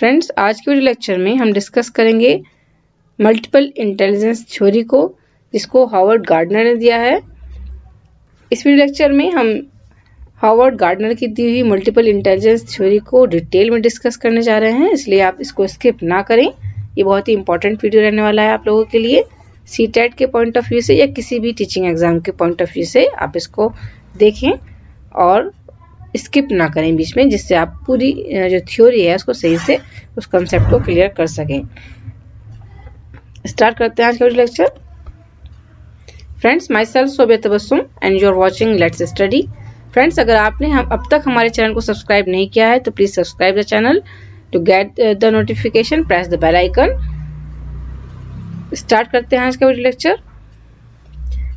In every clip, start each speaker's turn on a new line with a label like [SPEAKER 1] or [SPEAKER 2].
[SPEAKER 1] Friends, आज के video lecture में हम डिस्कस करेंगे मल्टीपल इंटेलिजेंस थ्योरी को, जिसको हार्वर्ड गार्डनर ने दिया है। इस वीडियो लेक्चर में हम हार्वर्ड गार्डनर की दी हुई मल्टीपल इंटेलिजेंस थ्योरी को डिटेल में डिस्कस करने जा रहे हैं, इसलिए आप इसको स्किप ना करें। ये बहुत ही इंपॉर्टेंट वीडियो रहने वाला है आप लोगों के लिए, सीटेट के पॉइंट ऑफ व्यू से या किसी भी टीचिंग एग्जाम के पॉइंट ऑफ व्यू से आप इसको देखें और स्किप ना करें बीच में, जिससे आप पूरी जो थ्योरी है उसको सही से उस कंसेप्ट को क्लियर कर सकें। स्टार्ट करते हैं आज का lecture. Friends, myself Sobia Tabassum and you are watching Let's Study. Friends, अगर आपने अब तक हमारे चैनल को सब्सक्राइब नहीं किया है तो please subscribe the channel to get the notification, press the bell icon. Start करते हैं आज का लेक्चर।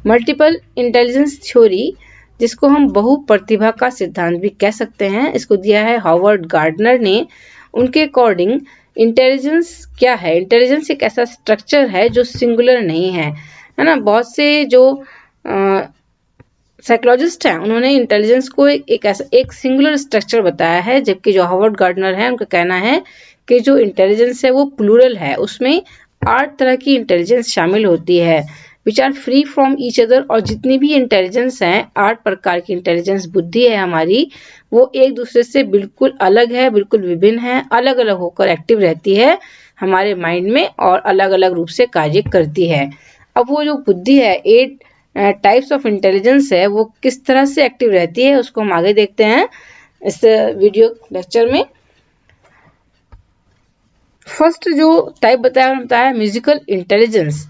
[SPEAKER 1] मल्टीपल इंटेलिजेंस थ्योरी, जिसको हम बहुप्रतिभा का सिद्धांत भी कह सकते हैं, इसको दिया है हार्वर्ड गार्डनर ने। उनके अकॉर्डिंग इंटेलिजेंस क्या है? इंटेलिजेंस एक ऐसा स्ट्रक्चर है जो सिंगुलर नहीं है ना। बहुत से जो साइकोलॉजिस्ट हैं उन्होंने इंटेलिजेंस को एक सिंगुलर स्ट्रक्चर बताया है, जबकि जो हार्वर्ड गार्डनर है उनका कहना है कि जो इंटेलिजेंस है वो प्लूरल है, उसमें 8 तरह की इंटेलिजेंस शामिल होती है which are free from each other. और जितनी भी इंटेलिजेंस हैं, 8 प्रकार की इंटेलिजेंस बुद्धि है हमारी, वो एक दूसरे से बिल्कुल अलग है, बिल्कुल विभिन्न है, अलग अलग होकर एक्टिव रहती है हमारे माइंड में और अलग अलग रूप से कार्य करती है। अब वो जो बुद्धि है, 8 टाइप्स ऑफ इंटेलिजेंस है, वो किस तरह से एक्टिव रहती है उसको हम आगे देखते हैं इस वीडियो लेक्चर में। फर्स्ट जो टाइप बताया म्यूजिकल इंटेलिजेंस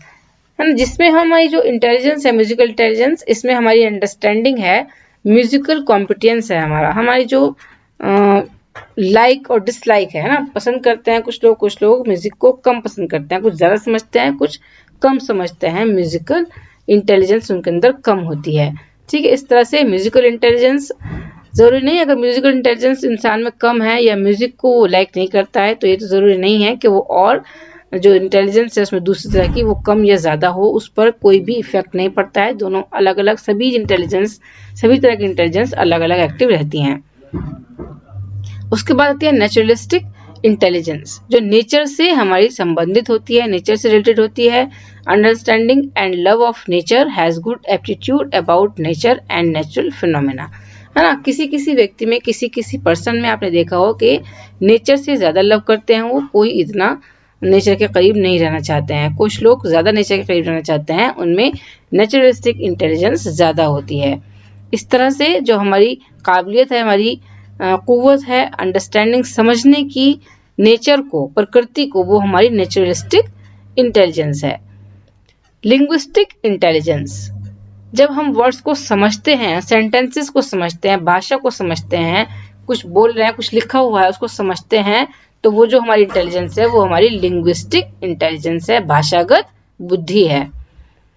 [SPEAKER 1] है ना, जिसमें हमारी जो इंटेलिजेंस है म्यूजिकल इंटेलिजेंस, इसमें हमारी अंडरस्टैंडिंग है, म्यूजिकल कॉम्पिटेंस है हमारी जो लाइक और डिसलाइक है ना, पसंद करते हैं कुछ लोग म्यूजिक को कम पसंद करते हैं, कुछ ज्यादा समझते हैं, कुछ कम समझते हैं। म्यूजिकल इंटेलिजेंस उनके अंदर कम होती है। ठीक है, इस तरह से म्यूजिकल इंटेलिजेंस जरूरी नहीं, अगर म्यूजिकल इंटेलिजेंस इंसान में कम है या म्यूजिक को लाइक नहीं करता है तो ये तो जरूरी नहीं है कि वो और जो इंटेलिजेंस है उसमें दूसरी तरह की वो कम या ज्यादा हो, उस पर कोई भी इफेक्ट नहीं पड़ता है। दोनों अलग अलग, सभी तरह की इंटेलिजेंस अलग अलग एक्टिव रहती हैं। उसके बाद आती है नेचुरलिस्टिक इंटेलिजेंस, जो नेचर से हमारी संबंधित होती है, नेचर से रिलेटेड होती है। Understanding and love of nature has good aptitude about nature and natural phenomena, है ना। किसी व्यक्ति में, किसी पर्सन में आपने देखा हो कि नेचर से ज्यादा लव करते हैं, वो कोई इतना नेचर के करीब नहीं रहना चाहते हैं। कुछ लोग ज्यादा नेचर के करीब रहना चाहते हैं, उनमें नेचुरलिस्टिक इंटेलिजेंस ज्यादा होती है। इस तरह से जो हमारी काबिलियत है, हमारी कुव्वत है अंडरस्टैंडिंग, समझने की नेचर को, प्रकृति को, वो हमारी नेचुरलिस्टिक इंटेलिजेंस है। लिंग्विस्टिक इंटेलिजेंस, जब हम वर्ड्स को समझते हैं, सेंटेंसेस को समझते हैं, भाषा को समझते हैं, कुछ बोल रहे हैं, कुछ लिखा हुआ है उसको समझते हैं, तो वो जो हमारी इंटेलिजेंस है वो हमारी लिंग्विस्टिक इंटेलिजेंस है, भाषागत बुद्धि है,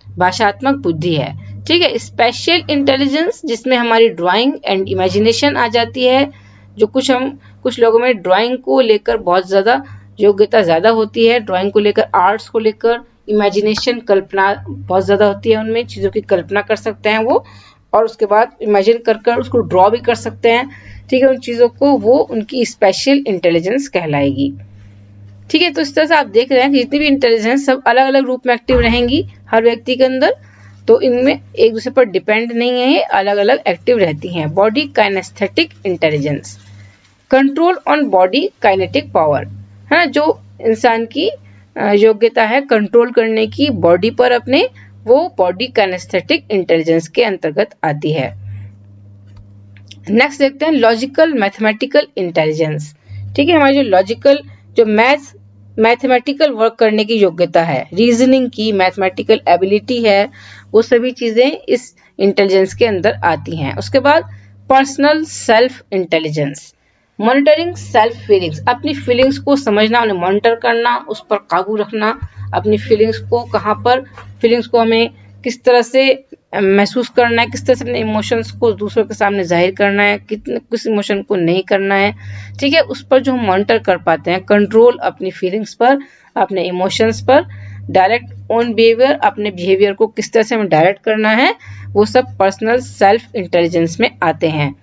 [SPEAKER 1] भाषात्मक बुद्धि है। ठीक है। स्पेशल इंटेलिजेंस, जिसमें हमारी ड्राइंग एंड इमेजिनेशन आ जाती है, जो कुछ लोगों में ड्राइंग को लेकर बहुत ज्यादा योग्यता ज्यादा होती है, ड्राइंग को लेकर, आर्ट्स को लेकर, इमेजिनेशन, कल्पना बहुत ज्यादा होती है उनमें, चीजों की कल्पना कर सकते हैं वो, और उसके बाद इमेजिन कर उसको ड्रॉ भी कर सकते हैं। ठीक है, उन चीजों को, वो उनकी स्पेशल इंटेलिजेंस कहलाएगी। ठीक है, तो इस तरह से आप देख रहे हैं कि जितनी भी इंटेलिजेंस सब अलग अलग रूप में एक्टिव रहेंगी हर व्यक्ति के अंदर, तो इनमें एक दूसरे पर डिपेंड नहीं है, ये अलग अलग एक्टिव रहती हैं। Body kinesthetic intelligence, control on body kinetic power, है ना, जो इंसान की योग्यता है कंट्रोल करने की बॉडी पर अपने, वो बॉडी काइनेस्थेटिक इंटेलिजेंस के अंतर्गत आती है। नेक्स्ट देखते हैं लॉजिकल मैथमेटिकल इंटेलिजेंस। ठीक है, हमारी जो लॉजिकल, जो मैथमेटिकल वर्क करने की योग्यता है, रीजनिंग की, मैथमेटिकल एबिलिटी है, वो सभी चीजें इस इंटेलिजेंस के अंदर आती हैं। उसके बाद personal self intelligence, monitoring self feelings, अपनी फीलिंग्स को समझना, उन्हें मॉनिटर करना, उस पर काबू रखना, अपनी फीलिंग्स को फीलिंग्स को हमें किस तरह से महसूस करना है, किस तरह से अपने इमोशंस को दूसरों के सामने जाहिर करना है, किस इमोशन को नहीं करना है। ठीक है, उस पर जो हम मॉनिटर कर पाते हैं, कंट्रोल अपनी फीलिंग्स पर, अपने इमोशंस पर, डायरेक्ट ओन बिहेवियर, अपने बिहेवियर को किस तरह से हमें डायरेक्ट करना है, वो सब पर्सनल सेल्फ इंटेलिजेंस में आते हैं।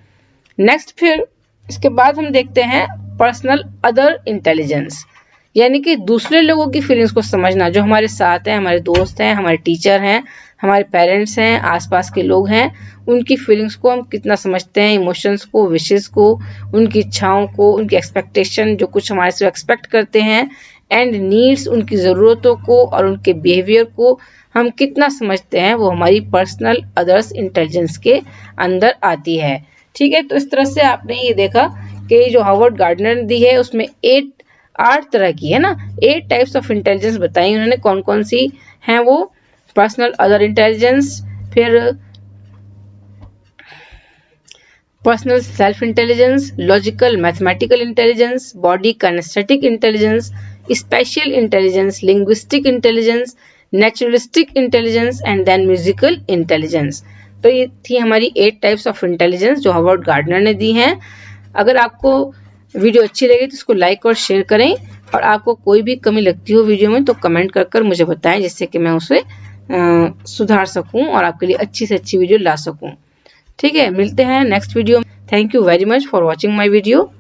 [SPEAKER 1] नेक्स्ट, फिर इसके बाद हम देखते हैं पर्सनल अदर इंटेलिजेंस, यानी कि दूसरे लोगों की फीलिंग्स को समझना, जो हमारे साथ हैं, हमारे दोस्त हैं, हमारे टीचर हैं, हमारे पेरेंट्स हैं, आसपास के लोग हैं, उनकी फीलिंग्स को हम कितना समझते हैं, इमोशंस को, विशेस को, उनकी इच्छाओं को, उनकी एक्सपेक्टेशन, जो कुछ हमारे से एक्सपेक्ट करते हैं, एंड नीड्स, उनकी ज़रूरतों को और उनके बिहेवियर को हम कितना समझते हैं, वो हमारी पर्सनल अदर्स इंटेलिजेंस के अंदर आती है। ठीक है, तो इस तरह से आपने ये देखा कि जो हार्वर्ड गार्डनर ने दी है उसमें 8 तरह की है ना, 8 टाइप्स ऑफ इंटेलिजेंस बताई उन्होंने, कौन कौन सी हैं वो, पर्सनल अदर इंटेलिजेंस, फिर personal self intelligence, logical mathematical intelligence, body kinesthetic intelligence, special intelligence, linguistic intelligence, naturalistic intelligence and then musical intelligence. तो ये थी हमारी 8 टाइप्स ऑफ इंटेलिजेंस जो हार्वर्ड गार्डनर ने दी हैं। अगर आपको वीडियो अच्छी लगी तो इसको लाइक और शेयर करें, और आपको कोई भी कमी लगती हो वीडियो में तो कमेंट कर मुझे बताएं, जिससे कि मैं उसे सुधार सकूं और आपके लिए अच्छी से अच्छी वीडियो ला सकूं। ठीक है, मिलते हैं नेक्स्ट वीडियो में। Thank you very much for watching my video.